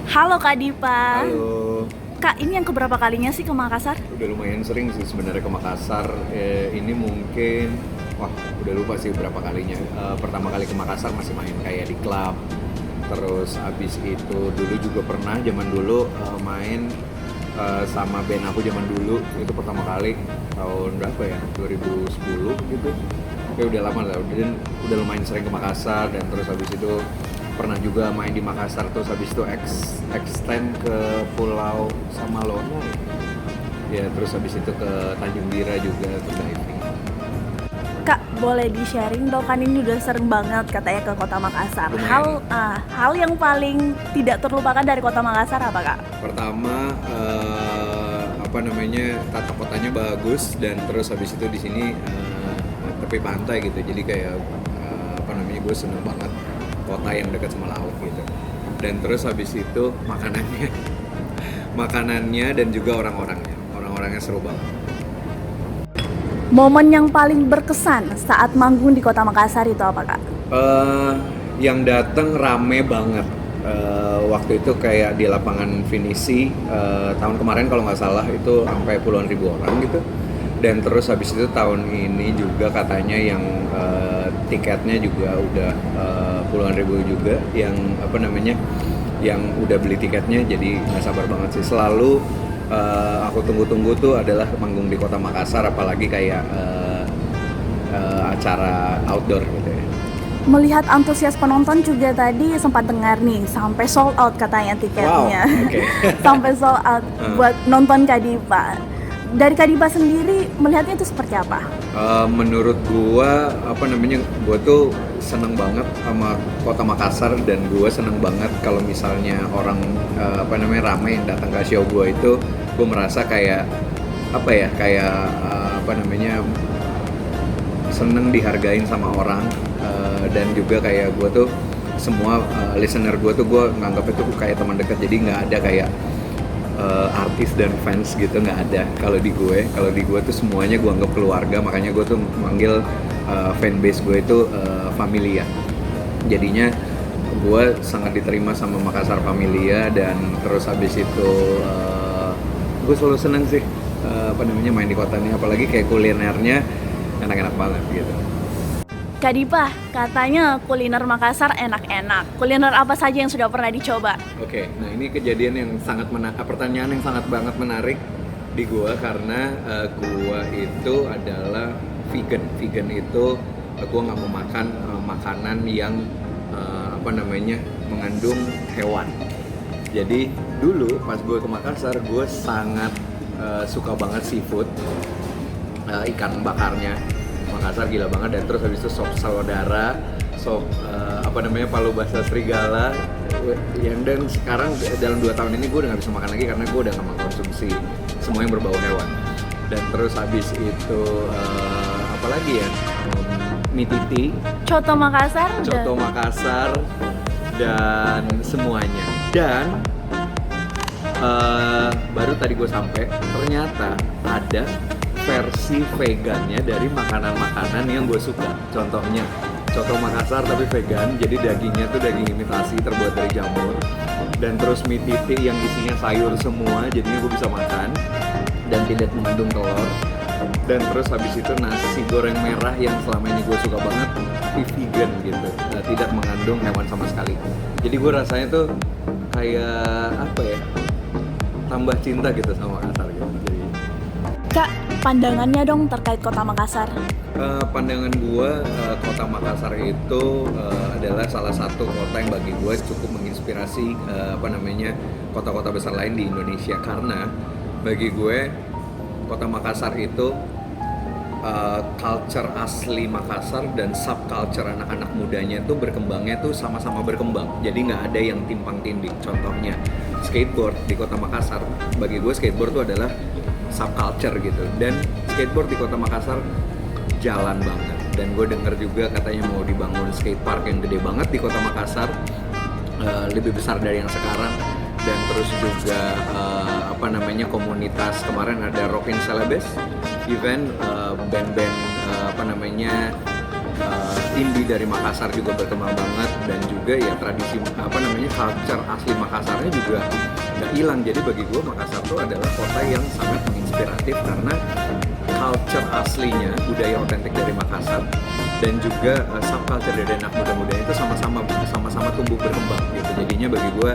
Halo Kak Dipa. Halo, Kak, ini yang keberapa kalinya sih ke Makassar? udah lumayan sering sih sebenarnya ke Makassar. Ini mungkin, wah udah lupa sih berapa kalinya. Pertama kali ke Makassar masih main kayak di klub. Terus abis itu dulu juga pernah zaman dulu main sama band aku zaman dulu. Itu pertama kali tahun berapa ya? 2010 gitu. Ya udah lama lah. Dan udah lumayan sering ke Makassar dan terus abis itu pernah juga main di Makassar terus habis itu extend ke Pulau Samalona ya terus habis itu ke Tanjung Bira juga untuk diving. Kak, boleh di-sharing dong, kan ini udah sering banget katanya ke Kota Makassar. Lumayan. Hal yang paling tidak terlupakan dari Kota Makassar apa, Kak? Pertama tata kotanya bagus dan terus habis itu di sini tepi pantai gitu jadi kayak gue seneng banget kota yang dekat sama laut gitu. Dan terus habis itu makanannya dan juga orang-orangnya seru banget. Momen yang paling berkesan saat manggung di Kota Makassar itu apa, Kak? Yang datang rame banget. Waktu itu kayak di lapangan Finisi tahun kemarin kalau nggak salah itu sampai puluhan ribu orang gitu. Dan terus habis itu tahun ini juga katanya yang tiketnya juga udah puluhan ribu juga yang yang udah beli tiketnya, jadi nggak sabar banget sih. Selalu aku tunggu-tunggu tuh adalah manggung di Kota Makassar, apalagi kayak acara outdoor gitu ya. Melihat antusias penonton juga tadi sempat dengar nih, sampai sold out katanya tiketnya. Wow, okay. Sampai sold out buat nonton Kak Dipa. Dari Kak Dipa sendiri melihatnya itu seperti apa? Menurut gua gua tuh seneng banget sama Kota Makassar dan gua seneng banget kalau misalnya orang ramai yang datang ke show gua itu, gua merasa kayak seneng dihargain sama orang. Dan juga kayak gue tuh semua listener gue tuh gue nganggap itu kayak teman dekat, jadi nggak ada kayak artis dan fans gitu, nggak ada. Kalau di gue tuh semuanya gue anggap keluarga, makanya gue tuh manggil fanbase gue itu Familia. Jadinya gue sangat diterima sama Makassar Familia dan terus habis itu gue selalu seneng sih main di kota ini, apalagi kayak kulinernya enak-enak banget gitu. Kak Dipa, katanya kuliner Makassar enak-enak. Kuliner apa saja yang sudah pernah dicoba? Oke, nah ini kejadian yang pertanyaan yang sangat banget menarik di gua karena gua itu adalah vegan. Vegan itu gua nggak mau makan makanan yang mengandung hewan. Jadi dulu pas gua ke Makassar, gua sangat suka banget seafood, ikan bakarnya. Makassar gila banget, dan terus habis itu sop saudara, sop palu basah serigala. Dan sekarang dalam 2 tahun ini gue udah nggak bisa makan lagi karena gue udah nggak mengkonsumsi semua yang berbau hewan. Dan terus habis itu mie titi, Coto Makassar dan semuanya. Dan baru tadi gue sampai, ternyata ada versi vegannya dari makanan-makanan yang gue suka. Contohnya coto Makassar tapi vegan, jadi dagingnya tuh daging imitasi terbuat dari jamur. Dan terus mie titi yang isinya sayur semua, jadinya gue bisa makan dan tidak mengandung telur. Dan terus habis itu nasi goreng merah yang selama ini gue suka banget, tapi vegan gitu, tidak mengandung hewan sama sekali. Jadi gue rasanya tuh kayak tambah cinta gitu sama Makassar gitu. Jadi, Kak, pandangannya dong terkait Kota Makassar. Pandangan gue, Kota Makassar itu adalah salah satu kota yang bagi gue cukup menginspirasi kota-kota besar lain di Indonesia, karena bagi gue Kota Makassar itu culture asli Makassar dan subculture anak-anak mudanya tuh berkembangnya tuh sama-sama berkembang, jadi nggak ada yang timpang tindih. Contohnya skateboard di Kota Makassar, bagi gue skateboard tuh adalah subculture gitu, dan skateboard di Kota Makassar jalan banget. Dan gue denger juga katanya mau dibangun skatepark yang gede banget di Kota Makassar, lebih besar dari yang sekarang. Dan terus juga komunitas, kemarin ada Rockin' Celebes event, band-band indie dari Makassar juga berkembang banget, dan juga ya tradisi culture asli Makassarnya juga nggak hilang. Jadi bagi gue Makassar tuh adalah kota yang sangat menginspiratif karena culture aslinya, budaya otentik dari Makassar, dan juga subculture dari anak muda-muda itu sama-sama tumbuh berkembang gitu. Jadinya bagi gue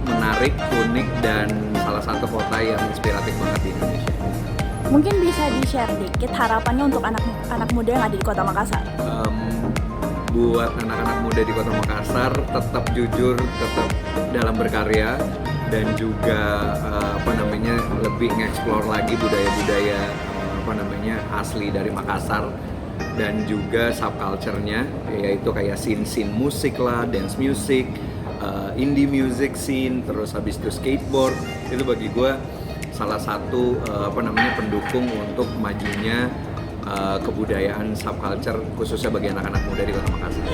menarik, unik, dan salah satu kota yang inspiratif banget di Indonesia. Mungkin bisa di-share dikit harapannya untuk anak muda yang ada di Kota Makassar. Buat anak-anak muda di Kota Makassar, tetap jujur, tetap dalam berkarya, dan juga lebih nge-explore lagi budaya-budaya asli dari Makassar, dan juga subculture-nya, yaitu kayak scene musik lah, dance music, indie music scene, terus habis itu skateboard. Itu bagi gue salah satu pendukung untuk majunya kebudayaan subculture, khususnya bagi anak-anak muda di Kota Makassar.